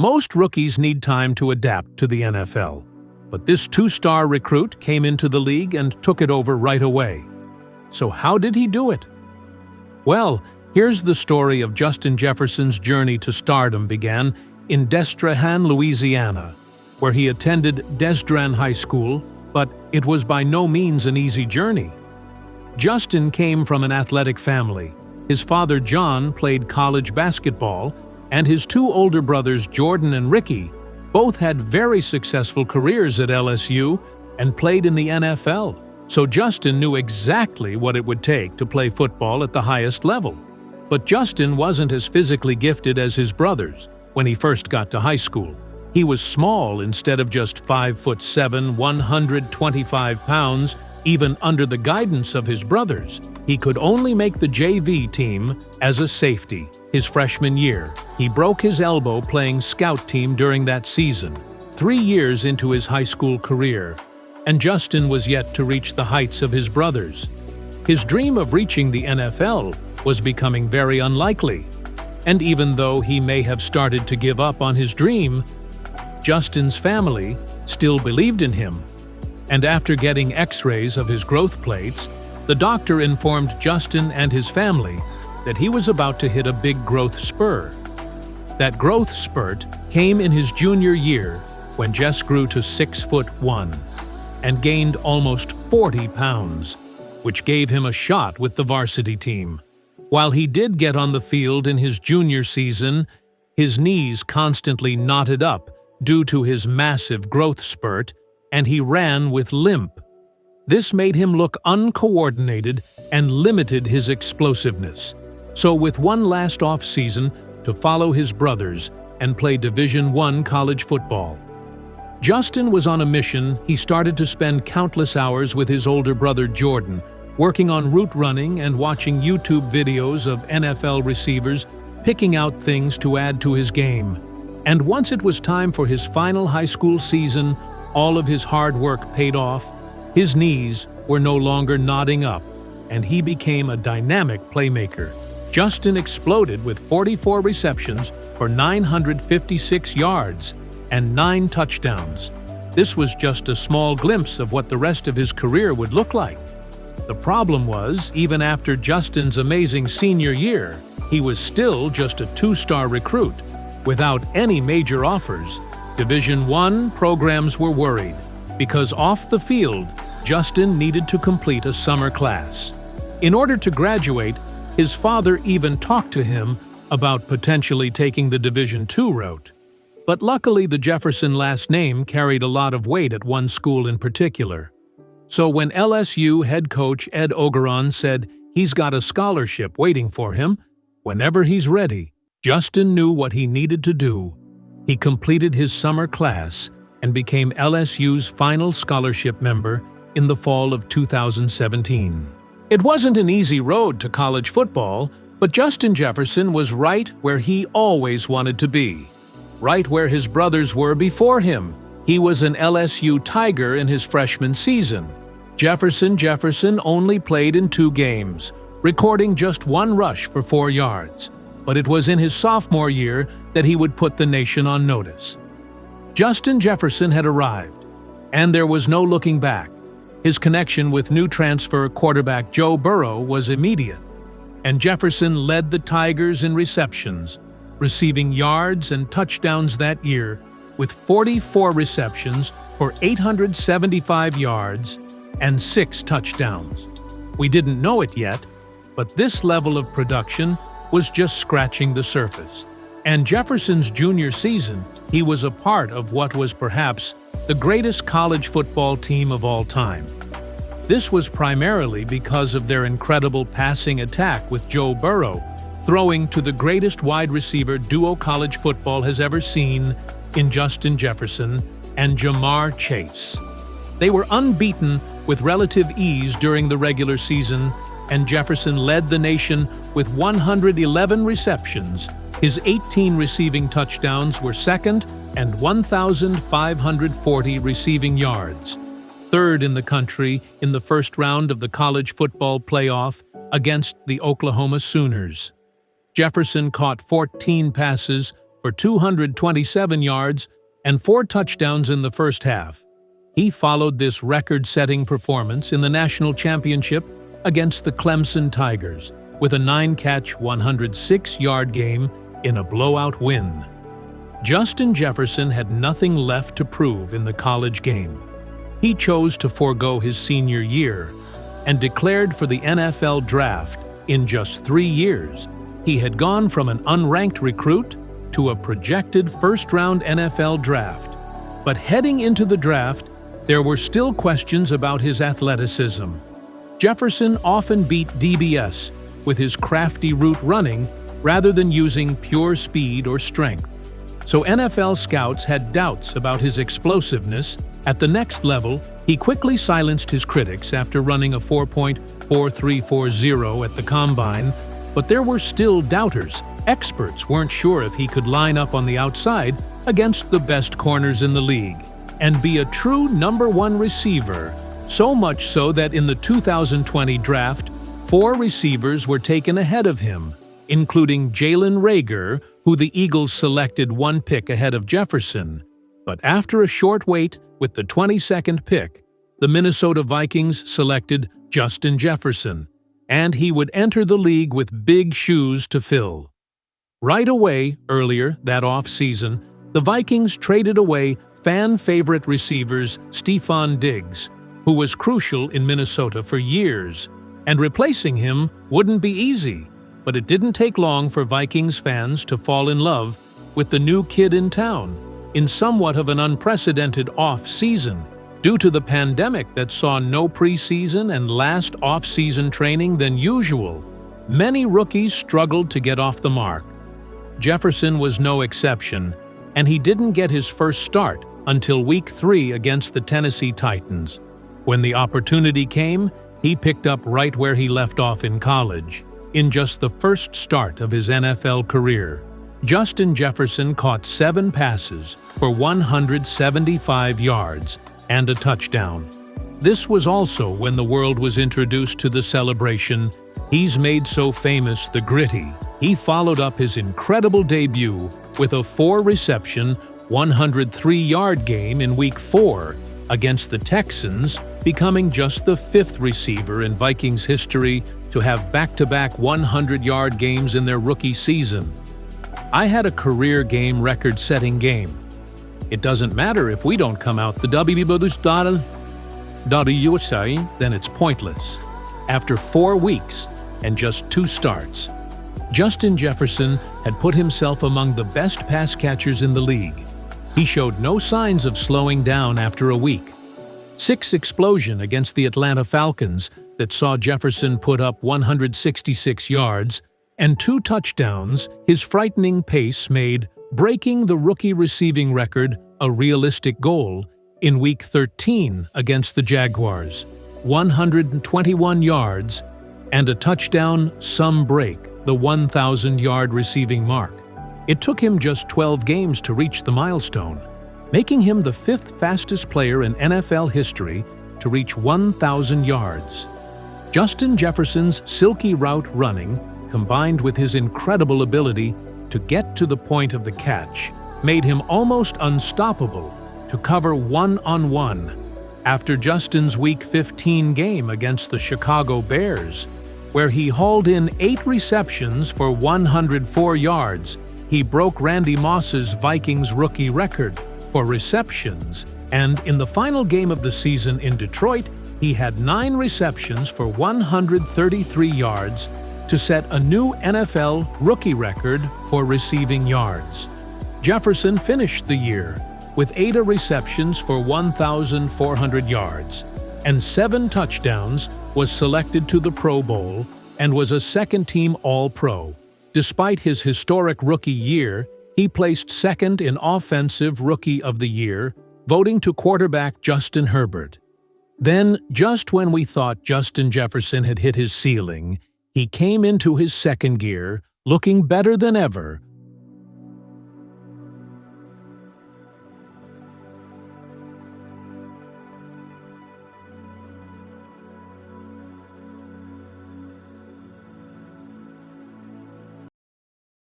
Most rookies need time to adapt to the NFL, but this two-star recruit came into the league and took it over right away. So how did he do it? Well, here's the story of Justin Jefferson's journey to stardom began in Destrehan, Louisiana, where he attended Destrehan High School, but it was by no means an easy journey. Justin came from an athletic family. His father, John, played college basketball, and his two older brothers, Jordan and Ricky, both had very successful careers at LSU and played in the NFL. So Justin knew exactly what it would take to play football at the highest level. But Justin wasn't as physically gifted as his brothers when he first got to high school. He was small instead of just 5'7", 125 pounds. Even under the guidance of his brothers, he could only make the JV team as a safety. His freshman year, he broke his elbow playing scout team during that season, 3 years into his high school career, and Justin was yet to reach the heights of his brothers. His dream of reaching the NFL was becoming very unlikely, and even though he may have started to give up on his dream, Justin's family still believed in him. And after getting x-rays of his growth plates, the doctor informed Justin and his family that he was about to hit a big growth spur. That growth spurt came in his junior year when Jess grew to 6'1" and gained almost 40 pounds, which gave him a shot with the varsity team. While he did get on the field in his junior season, his knees constantly knotted up due to his massive growth spurt, and he ran with limp. This made him look uncoordinated and limited his explosiveness. So with one last off-season to follow his brothers and play Division I college football, Justin was on a mission. He started to spend countless hours with his older brother Jordan, working on route running and watching YouTube videos of NFL receivers, picking out things to add to his game. And once it was time for his final high school season, all of his hard work paid off. His knees were no longer knotting up, and he became a dynamic playmaker. Justin exploded with 44 receptions for 956 yards and 9 touchdowns. This was just a small glimpse of what the rest of his career would look like. The problem was, even after Justin's amazing senior year, he was still just a 2-star recruit, without any major offers. Division I programs were worried, because off the field, Justin needed to complete a summer class. In order to graduate, his father even talked to him about potentially taking the Division II route. But luckily, the Jefferson last name carried a lot of weight at one school in particular. So when LSU head coach Ed Ogeron said he's got a scholarship waiting for him, whenever he's ready, Justin knew what he needed to do. He completed his summer class and became LSU's final scholarship member in the fall of 2017. It wasn't an easy road to college football, but Justin Jefferson was right where he always wanted to be. Right where his brothers were before him. He was an LSU Tiger in his freshman season. Jefferson only played in 2 games, recording just 1 rush for 4 yards. But it was in his sophomore year that he would put the nation on notice. Justin Jefferson had arrived, and there was no looking back. His connection with new transfer quarterback Joe Burrow was immediate, and Jefferson led the Tigers in receptions, receiving yards and touchdowns that year with 44 receptions for 875 yards and 6 touchdowns. We didn't know it yet, but this level of production was just scratching the surface. And Jefferson's junior season, he was a part of what was perhaps the greatest college football team of all time. This was primarily because of their incredible passing attack with Joe Burrow, throwing to the greatest wide receiver duo college football has ever seen in Justin Jefferson and Jamar Chase. They were unbeaten with relative ease during the regular season, and Jefferson led the nation with 111 receptions. His 18 receiving touchdowns were second and 1,540 receiving yards, third in the country in the first round of the college football playoff against the Oklahoma Sooners. Jefferson caught 14 passes for 227 yards and 4 touchdowns in the first half. He followed this record-setting performance in the national championship against the Clemson Tigers with a 9-catch, 106-yard game in a blowout win. Justin Jefferson had nothing left to prove in the college game. He chose to forego his senior year and declared for the NFL draft. In just 3 years, he had gone from an unranked recruit to a projected first-round NFL draft. But heading into the draft, there were still questions about his athleticism. Jefferson often beat DBS with his crafty route running rather than using pure speed or strength. So NFL scouts had doubts about his explosiveness. At the next level, he quickly silenced his critics after running a 4.4340 at the Combine, but there were still doubters. Experts weren't sure if he could line up on the outside against the best corners in the league and be a true number 1 receiver, so much so that in the 2020 draft, 4 receivers were taken ahead of him, including Jalen Reagor, who the Eagles selected 1 pick ahead of Jefferson. But after a short wait, with the 22nd pick, the Minnesota Vikings selected Justin Jefferson, and he would enter the league with big shoes to fill. Right away, earlier that off-season, the Vikings traded away fan-favorite receivers Stefon Diggs, who was crucial in Minnesota for years, and replacing him wouldn't be easy. But it didn't take long for Vikings fans to fall in love with the new kid in town, in somewhat of an unprecedented off-season, due to the pandemic that saw no preseason and less off-season training than usual. Many rookies struggled to get off the mark. Jefferson was no exception, and he didn't get his first start until Week 3 against the Tennessee Titans. When the opportunity came, he picked up right where he left off in college. In just the first start of his NFL career, Justin Jefferson caught 7 passes for 175 yards and a touchdown. This was also when the world was introduced to the celebration he's made so famous, the gritty. He followed up his incredible debut with a 4-reception, 103-yard game in Week 4 against the Texans, becoming just the 5th receiver in Vikings history to have back-to-back 100-yard games in their rookie season. I had a career game record-setting game. It doesn't matter if we don't come out the USA, then it's pointless. After 4 weeks and just 2 starts, Justin Jefferson had put himself among the best pass catchers in the league. He showed no signs of slowing down after a week. 6 explosion against the Atlanta Falcons that saw Jefferson put up 166 yards, and 2 touchdowns. His frightening pace made breaking the rookie receiving record a realistic goal in Week 13 against the Jaguars. 121 yards and a touchdown, some break the 1,000-yard receiving mark. It took him just 12 games to reach the milestone, making him the 5th fastest player in NFL history to reach 1,000 yards. Justin Jefferson's silky route running, combined with his incredible ability to get to the point of the catch, made him almost unstoppable to cover one-on-one. After Justin's Week 15 game against the Chicago Bears, where he hauled in 8 receptions for 104 yards, he broke Randy Moss's Vikings rookie record for receptions, and in the final game of the season in Detroit, he had 9 receptions for 133 yards to set a new NFL rookie record for receiving yards. Jefferson finished the year with 8 receptions for 1,400 yards and 7 touchdowns, was selected to the Pro Bowl, and was a second-team All-Pro. Despite his historic rookie year, he placed second in Offensive Rookie of the Year, voting to quarterback Justin Herbert. Then, just when we thought Justin Jefferson had hit his ceiling, he came into his second gear, looking better than ever,